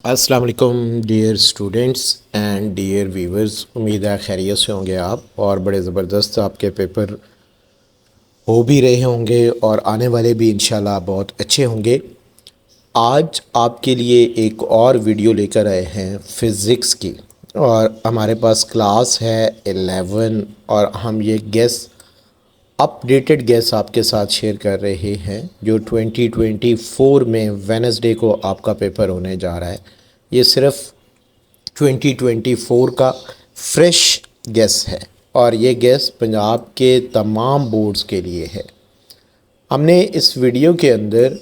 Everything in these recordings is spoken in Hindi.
अस्सलाम वालेकुम dear students and dear viewers. उम्मीद है खैरियत से होंगे आप और बड़े ज़बरदस्त आपके पेपर हो भी रहे होंगे और आने वाले भी इंशाल्लाह बहुत अच्छे होंगे। आज आपके लिए एक और वीडियो लेकर आए हैं फ़िज़िक्स की और हमारे पास क्लास है 11 और हम ये अपडेटेड गेस आपके साथ शेयर कर रहे हैं जो 2024 में वेडनेसडे को आपका पेपर होने जा रहा है। ये सिर्फ 2024 का फ्रेश गेस है और ये गेस पंजाब के तमाम बोर्ड्स के लिए है। हमने इस वीडियो के अंदर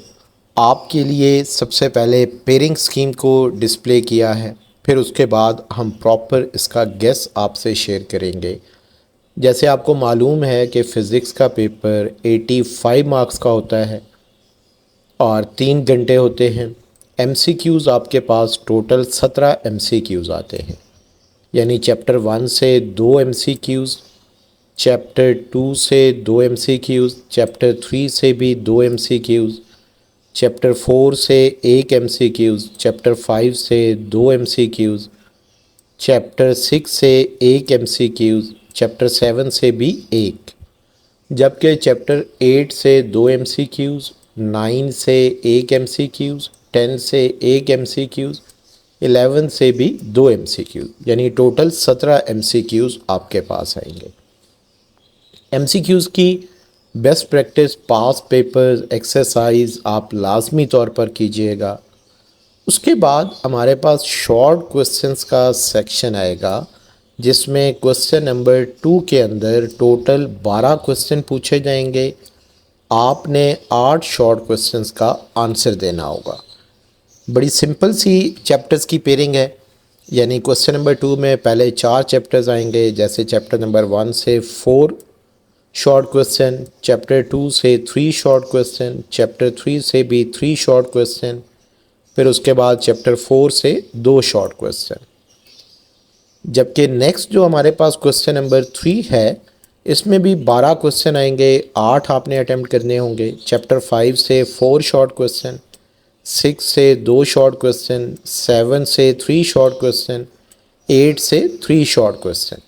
आपके लिए सबसे पहले पेयरिंग स्कीम को डिस्प्ले किया है, फिर उसके बाद हम प्रॉपर इसका गेस आपसे शेयर करेंगे। जैसे आपको मालूम है कि फ़िज़िक्स का पेपर 85 मार्क्स का होता है और 3 घंटे होते हैं। एमसीक्यूज़ आपके पास टोटल 17 एमसीक्यूज़ आते हैं, यानी चैप्टर 1 से 2 एमसीक्यूज़, चैप्टर 2 से 2 एमसीक्यूज़, चैप्टर 3 से भी 2 एमसीक्यूज़, चैप्टर 4 से 1 एमसीक्यूज़, चैप्टर 5 से 2 एमसीक्यूज़, चैप्टर 6 से 1 एमसीक्यूज़, चैप्टर 7 से भी 1, जबकि चैप्टर 8 से 2 एमसीक्यूज़, 9 से 1 एमसीक्यूज़, 10 से 1 एमसीक्यूज़, 11 से भी 2 एमसीक्यूज़, यानी टोटल 17 एमसीक्यूज़ आपके पास आएंगे। एमसीक्यूज़ की बेस्ट प्रैक्टिस पास पेपर्स एक्सरसाइज आप लाजमी तौर पर कीजिएगा। उसके बाद हमारे पास शॉर्ट क्वेश्चंस का सेक्शन आएगा जिसमें क्वेश्चन नंबर 2 के अंदर टोटल 12 क्वेश्चन पूछे जाएंगे। आपने 8 शॉर्ट क्वेश्चंस का आंसर देना होगा। बड़ी सिंपल सी चैप्टर्स की पेयरिंग है, यानी क्वेश्चन नंबर 2 में पहले 4 चैप्टर्स आएंगे, जैसे चैप्टर नंबर 1 से 4 शॉर्ट क्वेश्चन, चैप्टर 2 से 3 शॉर्ट क्वेश्चन, चैप्टर 3 से भी 3 शॉर्ट क्वेश्चन, फिर उसके बाद चैप्टर 4 से 2 शॉर्ट क्वेश्चन। जबकि नेक्स्ट जो हमारे पास क्वेश्चन नंबर 3 है, इसमें भी 12 क्वेश्चन आएंगे, 8 आपने अटैम्प्ट करने होंगे। चैप्टर 5 से 4 शॉर्ट क्वेश्चन, 6 से 2 शॉर्ट क्वेश्चन, 7 से 3 शॉर्ट क्वेश्चन, 8 से 3 शॉर्ट क्वेश्चन।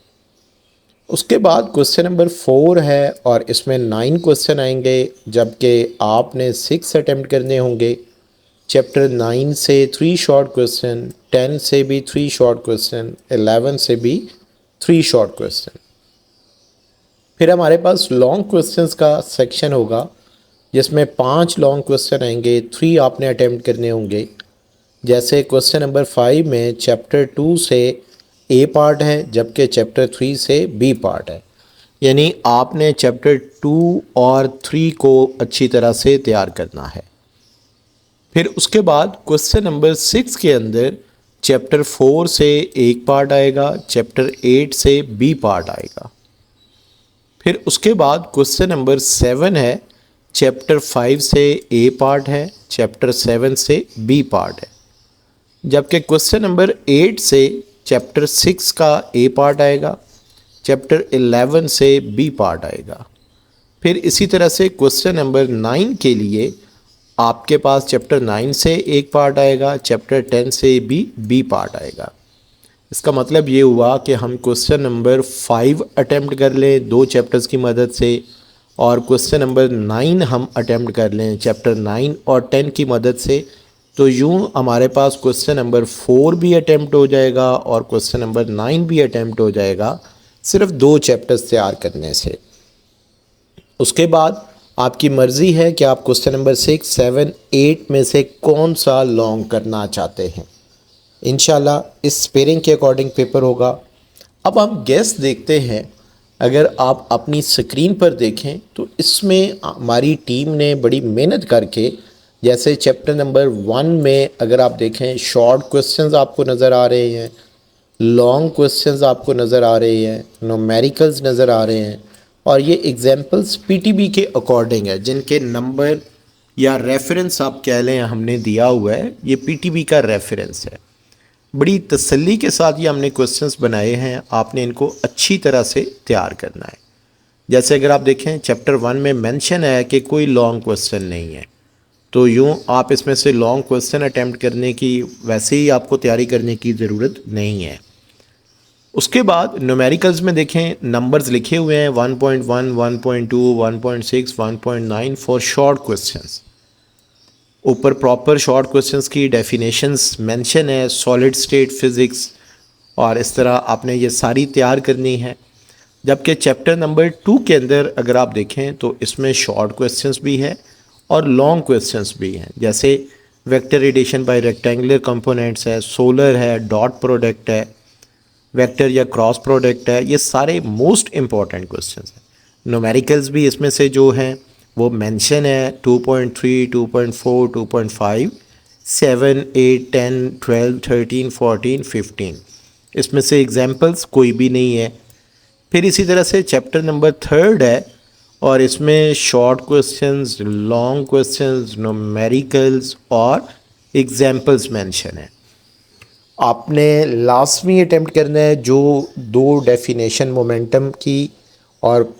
उसके बाद क्वेश्चन नंबर 4 है और इसमें 9 क्वेश्चन आएंगे, जबकि आपने 6 अटैम्प्ट करने होंगे। चैप्टर 9 से 3 शॉर्ट क्वेश्चन, 10 से भी 3 शॉर्ट क्वेश्चन, 11 से भी 3 शॉर्ट क्वेश्चन। फिर हमारे पास लॉन्ग क्वेश्चंस का सेक्शन होगा जिसमें 5 लॉन्ग क्वेश्चन आएंगे, 3 आपने अटैम्प्ट करने होंगे। जैसे क्वेश्चन नंबर 5 में चैप्टर 2 से ए पार्ट है, जबकि चैप्टर 3 से बी पार्ट है, यानी आपने चैप्टर 2 और 3 को अच्छी तरह से तैयार करना है। फिर उसके बाद क्वेश्चन नंबर 6 के अंदर चैप्टर 4 से एक पार्ट आएगा, चैप्टर 8 से बी पार्ट आएगा। फिर उसके बाद क्वेश्चन नंबर 7 है, चैप्टर 5 से ए पार्ट है, चैप्टर 7 से बी पार्ट है। जबकि क्वेश्चन नंबर 8 से चैप्टर 6 का ए पार्ट आएगा, चैप्टर 11 से बी पार्ट आएगा। फिर इसी तरह से क्वेश्चन नंबर 9 के लिए आपके पास चैप्टर 9 से एक पार्ट आएगा, चैप्टर 10 से भी बी पार्ट आएगा। इसका मतलब ये हुआ कि हम क्वेश्चन नंबर 5 अटैम्प्ट कर लें 2 चैप्टर्स की मदद से, और क्वेश्चन नंबर 9 हम अटैम्प्ट कर लें चैप्टर 9 और 10 की मदद से, तो यूँ हमारे पास क्वेश्चन नंबर 4 भी अटैम्प्ट हो जाएगा और क्वेश्चन नंबर 9 भी अटैम्प्ट हो जाएगा, सिर्फ 2 चैप्टर्स तैयार करने से। उसके बाद आपकी मर्ज़ी है कि आप क्वेश्चन नंबर 6, 7, 8 में से कौन सा लॉन्ग करना चाहते हैं। इंशाल्लाह इस पेयरिंग के अकॉर्डिंग पेपर होगा। अब हम गेस देखते हैं। अगर आप अपनी स्क्रीन पर देखें तो इसमें हमारी टीम ने बड़ी मेहनत करके, जैसे चैप्टर नंबर 1 में अगर आप देखें शॉर्ट क्वेश्चंस आपको नज़र आ रहे हैं, लॉन्ग क्वेश्चंस आपको नज़र आ रहे हैं, न्यूमेरिकल्स नज़र आ रहे हैं, और ये एग्जाम्पल्स पीटीबी के अकॉर्डिंग है, जिनके नंबर या रेफरेंस आप कह लें हमने दिया हुआ है, ये पीटीबी का रेफरेंस है। बड़ी तसल्ली के साथ ये हमने क्वेश्चंस बनाए हैं, आपने इनको अच्छी तरह से तैयार करना है। जैसे अगर आप देखें चैप्टर 1 में मेंशन है कि कोई लॉन्ग क्वेश्चन नहीं है, तो यूँ आप इसमें से लॉन्ग क्वेश्चन अटैम्प्ट करने की, वैसे ही आपको तैयारी करने की ज़रूरत नहीं है। उसके बाद न्यूमेरिकल्स में देखें, नंबर्स लिखे हुए हैं 1.1, 1.2, 1.6, 1.9 फॉर शॉर्ट क्वेश्चंस। ऊपर प्रॉपर शॉर्ट क्वेश्चंस की डेफिनेशंस मेंशन है, सॉलिड स्टेट फिज़िक्स, और इस तरह आपने ये सारी तैयार करनी है। जबकि चैप्टर नंबर 2 के अंदर अगर आप देखें तो इसमें शॉर्ट क्वेश्चंस भी है और लॉन्ग क्वेश्चंस भी हैं, जैसे vector addition by rectangular components है, सोलर है, डॉट प्रोडक्ट है, वेक्टर या क्रॉस प्रोडक्ट है। ये सारे मोस्ट इम्पॉर्टेंट क्वेश्चंस हैं। न्यूमेरिकल्स भी इसमें से जो हैं वो मेंशन है, 2.3, 2.4, 2.5, 7, 8, 10, 12, 13, 14, 15। इसमें से एग्जाम्पल्स कोई भी नहीं है। फिर इसी तरह से चैप्टर नंबर 3 है और इसमें short questions, long questions, numericals और एग्जाम्पल्स मेंशन है। आपने लाजमी अटेम्प्ट करना है जो दो डेफिनेशन मोमेंटम की और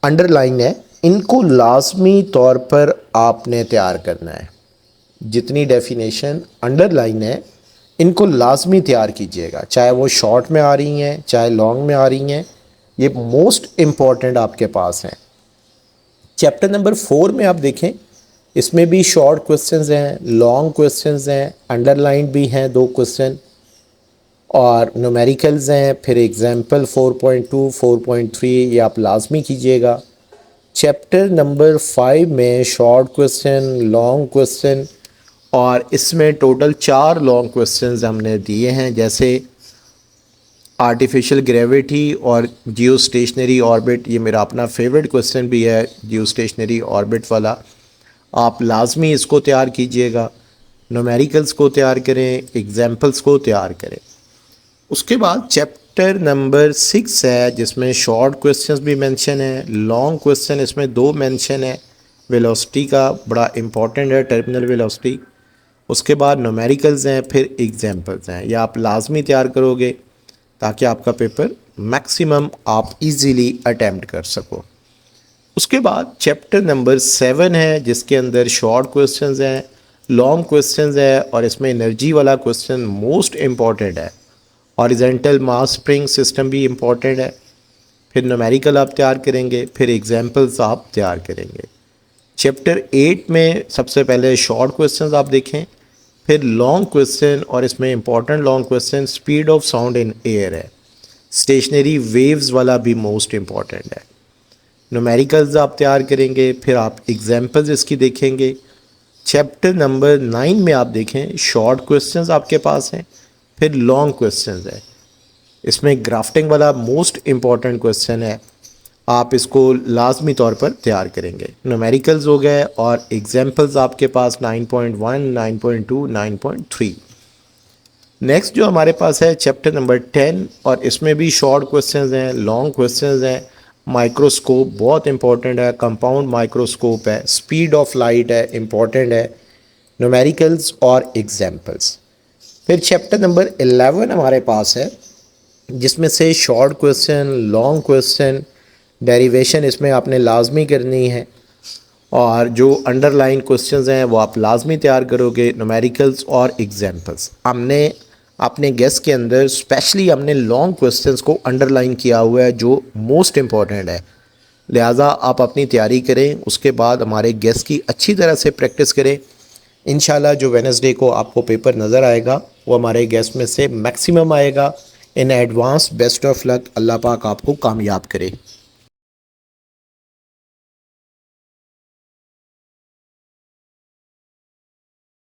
अंडरलाइन है, इनको लाजमी तौर पर आपने तैयार करना है। जितनी डेफिनेशन अंडरलाइन है इनको लाजमी तैयार कीजिएगा, चाहे वो शॉर्ट में आ रही हैं चाहे लॉन्ग में आ रही हैं, ये मोस्ट इम्पॉर्टेंट आपके पास हैं। चैप्टर नंबर 4 में आप देखें, इसमें भी शॉर्ट क्वेश्चंस हैं, लॉन्ग क्वेश्चंस हैं, अंडरलाइन भी हैं 2 क्वेश्चन, और न्यूमेरिकल्स हैं। फिर एग्जाम्पल 4.2, 4.3 ये आप लाजमी कीजिएगा। चैप्टर नंबर 5 में शॉर्ट क्वेश्चन, लॉन्ग क्वेश्चन, और इसमें टोटल 4 लॉन्ग क्वेश्चंस हमने दिए हैं, जैसे आर्टिफिशियल ग्रेविटी और जियो स्टेशनरी ऑर्बिट। ये मेरा अपना फेवरेट क्वेश्चन भी है, जियो स्टेशनरी ऑर्बिट वाला। आप लाजमी इसको तैयार कीजिएगा, न्यूमेरिकल्स को तैयार करें, एग्जाम्पल्स को तैयार करें। उसके बाद चैप्टर नंबर 6 है जिसमें शॉर्ट क्वेश्चंस भी मेंशन है, लॉन्ग क्वेश्चन इसमें 2 मेंशन है। वेलोसिटी का बड़ा इंपॉर्टेंट है, टर्मिनल वेलोसिटी। उसके बाद न्यूमेरिकल्स हैं, फिर एग्जाम्पल्स हैं। यह आप लाजमी तैयार करोगे ताकि आपका पेपर मैक्सिमम आप इजीली अटैम्प्ट कर सको। उसके बाद चैप्टर नंबर 7 है जिसके अंदर शॉर्ट क्वेश्चंस हैं, लॉन्ग क्वेश्चंस है, और इसमें एनर्जी वाला क्वेश्चन मोस्ट इम्पॉर्टेंट है। हॉरिजॉन्टल मास स्प्रिंग सिस्टम भी इम्पॉर्टेंट है। फिर न्यूमेरिकल आप तैयार करेंगे, फिर एग्जाम्पल्स आप तैयार करेंगे। चैप्टर 8 में सबसे पहले शॉर्ट क्वेश्चंस आप देखें, फिर लॉन्ग क्वेश्चन, और इसमें important long question speed of sound in air है। स्टेशनरी वेव्स वाला भी मोस्ट इम्पॉर्टेंट है। न्यूमेरिकल्स आप तैयार करेंगे, फिर आप एग्जाम्पल्स इसकी देखेंगे। चैप्टर नंबर 9 में आप देखें, शॉर्ट क्वेश्चंस आपके पास हैं, फिर लॉन्ग क्वेश्चंस है। इसमें ग्राफ्टिंग वाला मोस्ट इम्पॉर्टेंट क्वेश्चन है, आप इसको लाजमी तौर पर तैयार करेंगे। न्यूमेरिकल्स हो गए और एग्जाम्पल्स आपके पास 9.1, 9.2, 9.3। नेक्स्ट जो हमारे पास है चैप्टर नंबर 10, और इसमें भी शॉर्ट क्वेश्चंस हैं, लॉन्ग क्वेश्चंस हैं। माइक्रोस्कोप बहुत इंपॉर्टेंट है, कंपाउंड माइक्रोस्कोप है, स्पीड ऑफ लाइट है, इंपॉर्टेंट है। न्यूमेरिकल्स और एग्जाम्पल्स। फिर चैप्टर नंबर 11 हमारे पास है जिसमें से short question, long question, derivation इसमें आपने लाजमी करनी है, और जो अंडरलाइन क्वेश्चंस हैं वो आप लाजमी तैयार करोगे। न्यूमेरिकल्स और एग्जाम्पल्स हमने अपने गेस के अंदर स्पेशली हमने लॉन्ग क्वेश्चंस को अंडरलाइन किया हुआ है जो मोस्ट इम्पॉर्टेंट है, लिहाजा आप अपनी तैयारी करें। उसके बाद हमारे गेस की अच्छी तरह से प्रैक्टिस करें। इंशाल्लाह जो वेडनेसडे को आपको पेपर नज़र आएगा वो हमारे गेस में से मैक्सिमम आएगा। In advance best of luck, Allah पाक आपको कामयाब करे।